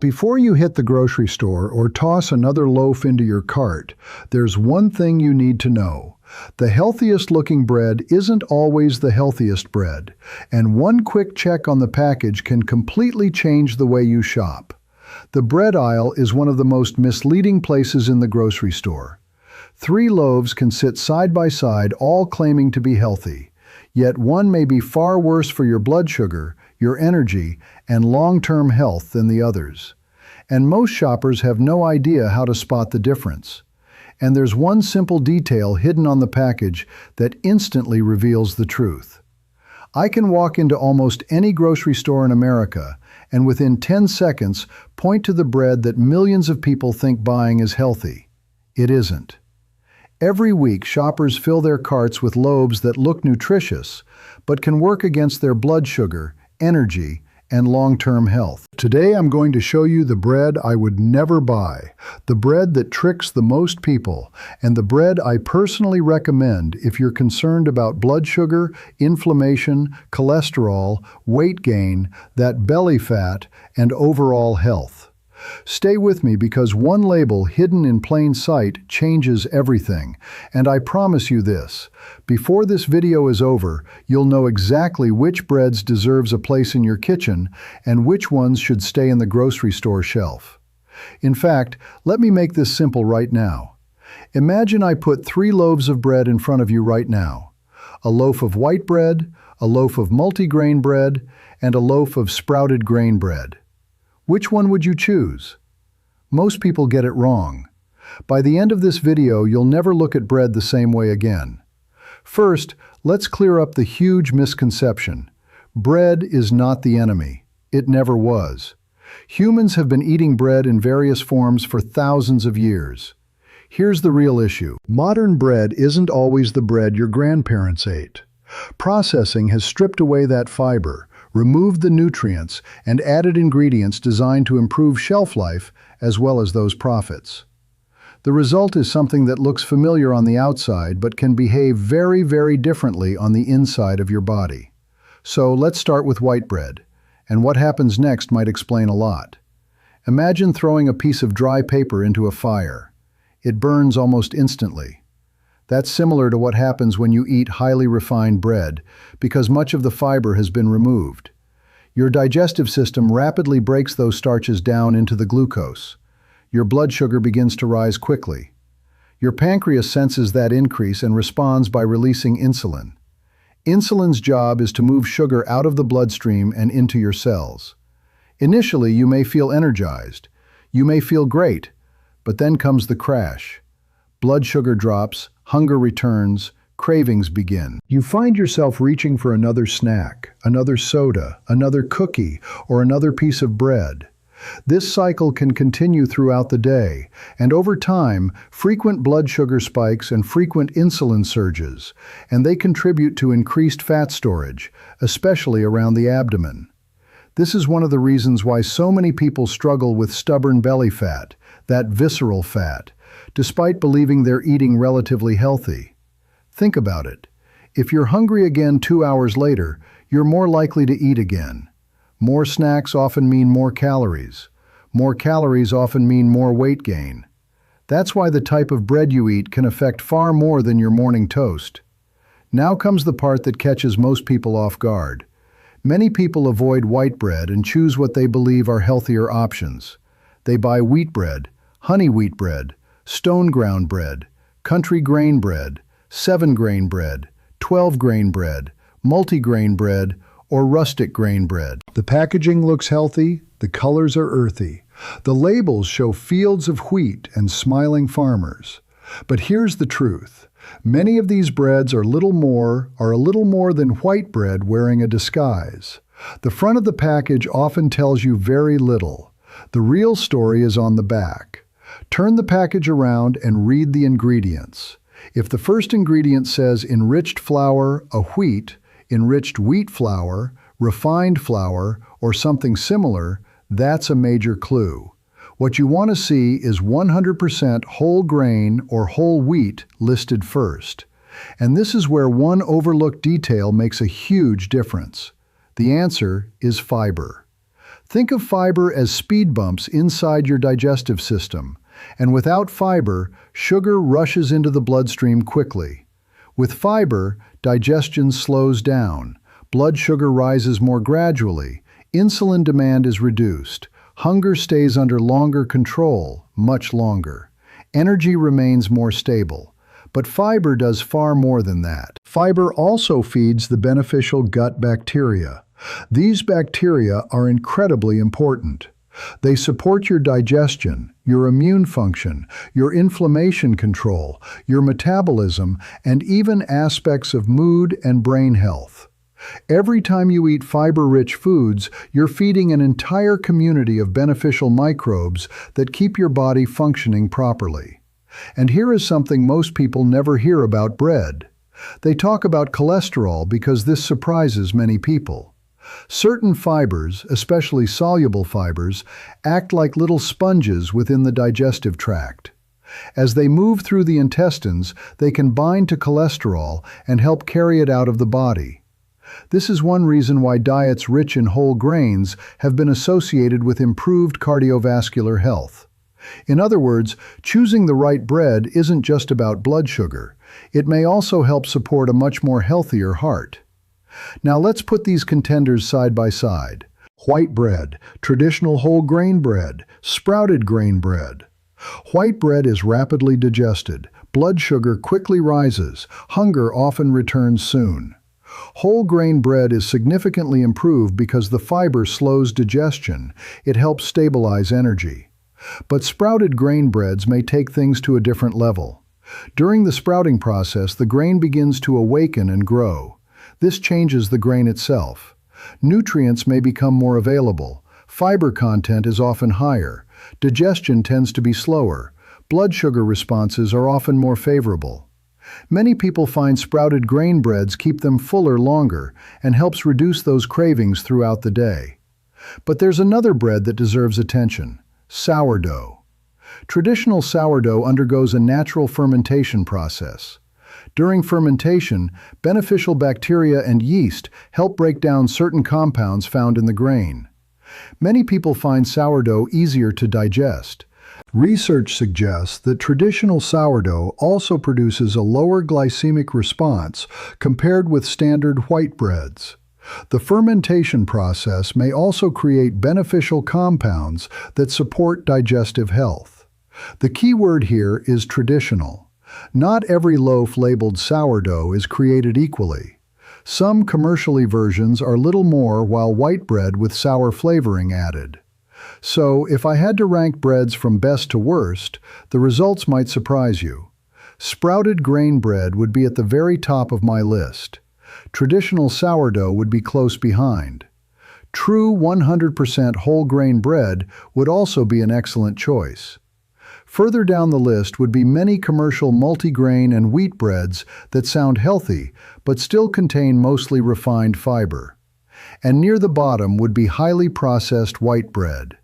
Before you hit the grocery store or toss another loaf into your cart, there's one thing you need to know. The healthiest looking bread isn't always the healthiest bread, and one quick check on the package can completely change the way you shop. The bread aisle is one of the most misleading places in the grocery store. 3 loaves can sit side by side, all claiming to be healthy, yet one may be far worse for your blood sugar, your energy, and long-term health than the others. And most shoppers have no idea how to spot the difference. And there's one simple detail hidden on the package that instantly reveals the truth. I can walk into almost any grocery store in America and within 10 seconds point to the bread that millions of people think buying is healthy. It isn't. Every week, shoppers fill their carts with loaves that look nutritious, but can work against their blood sugar, energy, and long-term health. Today I'm going to show you the bread I would never buy, the bread that tricks the most people, and the bread I personally recommend if you're concerned about blood sugar, inflammation, cholesterol, weight gain, that belly fat, and overall health. Stay with me because one label hidden in plain sight changes everything, and I promise you this, before this video is over, you'll know exactly which breads deserves a place in your kitchen and which ones should stay in the grocery store shelf. In fact, let me make this simple right now. Imagine I put 3 loaves of bread in front of you right now. A loaf of white bread, a loaf of multigrain bread, and a loaf of sprouted grain bread. Which one would you choose? Most people get it wrong. By the end of this video, you'll never look at bread the same way again. First, let's clear up the huge misconception. Bread is not the enemy. It never was. Humans have been eating bread in various forms for thousands of years. Here's the real issue. Modern bread isn't always the bread your grandparents ate. Processing has stripped away that fiber, removed the nutrients, and added ingredients designed to improve shelf life as well as those profits. The result is something that looks familiar on the outside but can behave very, very differently on the inside of your body. So let's start with white bread, and what happens next might explain a lot. Imagine throwing a piece of dry paper into a fire. It burns almost instantly. That's similar to what happens when you eat highly refined bread, because much of the fiber has been removed. Your digestive system rapidly breaks those starches down into the glucose. Your blood sugar begins to rise quickly. Your pancreas senses that increase and responds by releasing insulin. Insulin's job is to move sugar out of the bloodstream and into your cells. Initially, you may feel energized. You may feel great, but then comes the crash. Blood sugar drops, hunger returns, cravings begin. You find yourself reaching for another snack, another soda, another cookie, or another piece of bread. This cycle can continue throughout the day, and over time, frequent blood sugar spikes and frequent insulin surges, and they contribute to increased fat storage, especially around the abdomen. This is one of the reasons why so many people struggle with stubborn belly fat, that visceral fat, despite believing they're eating relatively healthy. Think about it. If you're hungry again 2 hours later, you're more likely to eat again. More snacks often mean more calories. More calories often mean more weight gain. That's why the type of bread you eat can affect far more than your morning toast. Now comes the part that catches most people off guard. Many people avoid white bread and choose what they believe are healthier options. They buy wheat bread, honey wheat bread, stone ground bread, country grain bread, 7-grain bread, 12-grain bread, multigrain bread, or rustic grain bread. The packaging looks healthy, the colors are earthy. The labels show fields of wheat and smiling farmers. But here's the truth. Many of these breads are a little more than white bread wearing a disguise. The front of the package often tells you very little. The real story is on the back. Turn the package around and read the ingredients. If the first ingredient says enriched flour, a wheat, enriched wheat flour, refined flour, or something similar, that's a major clue. What you want to see is 100% whole grain or whole wheat listed first. And this is where one overlooked detail makes a huge difference. The answer is fiber. Think of fiber as speed bumps inside your digestive system, and without fiber, sugar rushes into the bloodstream quickly. With fiber, digestion slows down, blood sugar rises more gradually, insulin demand is reduced, hunger stays under longer control, much longer. Energy remains more stable. But fiber does far more than that. Fiber also feeds the beneficial gut bacteria. These bacteria are incredibly important. They support your digestion, your immune function, your inflammation control, your metabolism, and even aspects of mood and brain health. Every time you eat fiber-rich foods, you're feeding an entire community of beneficial microbes that keep your body functioning properly. And here is something most people never hear about bread. They talk about cholesterol because this surprises many people. Certain fibers, especially soluble fibers, act like little sponges within the digestive tract. As they move through the intestines, they can bind to cholesterol and help carry it out of the body. This is one reason why diets rich in whole grains have been associated with improved cardiovascular health. In other words, choosing the right bread isn't just about blood sugar. It may also help support a much more healthier heart. Now let's put these contenders side by side. White bread, traditional whole grain bread, sprouted grain bread. White bread is rapidly digested. Blood sugar quickly rises. Hunger often returns soon. Whole grain bread is significantly improved because the fiber slows digestion. It helps stabilize energy. But sprouted grain breads may take things to a different level. During the sprouting process, the grain begins to awaken and grow. This changes the grain itself. Nutrients may become more available. Fiber content is often higher. Digestion tends to be slower. Blood sugar responses are often more favorable. Many people find sprouted grain breads keep them fuller longer and helps reduce those cravings throughout the day. But there's another bread that deserves attention: sourdough. Traditional sourdough undergoes a natural fermentation process. During fermentation, beneficial bacteria and yeast help break down certain compounds found in the grain. Many people find sourdough easier to digest. Research suggests that traditional sourdough also produces a lower glycemic response compared with standard white breads. The fermentation process may also create beneficial compounds that support digestive health. The key word here is traditional. Not every loaf labeled sourdough is created equally. Some commercially versions are little more, while white bread with sour flavoring added. So, if I had to rank breads from best to worst, the results might surprise you. Sprouted grain bread would be at the very top of my list. Traditional sourdough would be close behind. True 100% whole grain bread would also be an excellent choice. Further down the list would be many commercial multigrain and wheat breads that sound healthy but still contain mostly refined fiber. And near the bottom would be highly processed white bread.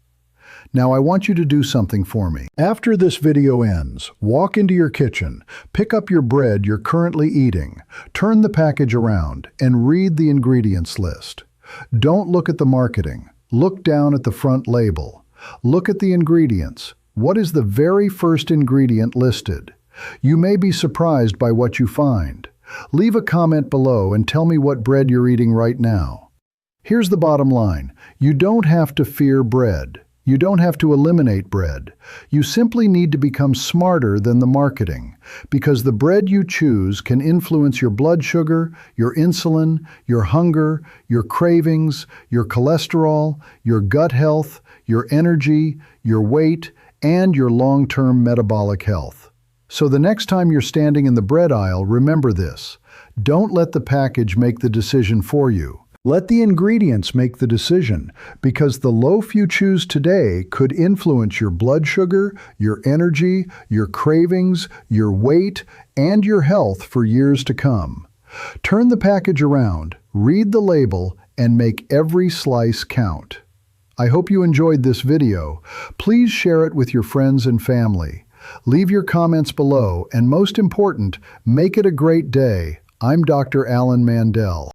Now I want you to do something for me. After this video ends, walk into your kitchen, pick up your bread you're currently eating, turn the package around, and read the ingredients list. Don't look at the marketing. Look down at the front label. Look at the ingredients. What is the very first ingredient listed? You may be surprised by what you find. Leave a comment below and tell me what bread you're eating right now. Here's the bottom line. You don't have to fear bread. You don't have to eliminate bread. You simply need to become smarter than the marketing, because the bread you choose can influence your blood sugar, your insulin, your hunger, your cravings, your cholesterol, your gut health, your energy, your weight, and your long-term metabolic health. So the next time you're standing in the bread aisle, remember this. Don't let the package make the decision for you. Let the ingredients make the decision, because the loaf you choose today could influence your blood sugar, your energy, your cravings, your weight, and your health for years to come. Turn the package around, read the label, and make every slice count. I hope you enjoyed this video. Please share it with your friends and family. Leave your comments below, and most important, make it a great day. I'm Dr. Alan Mandel.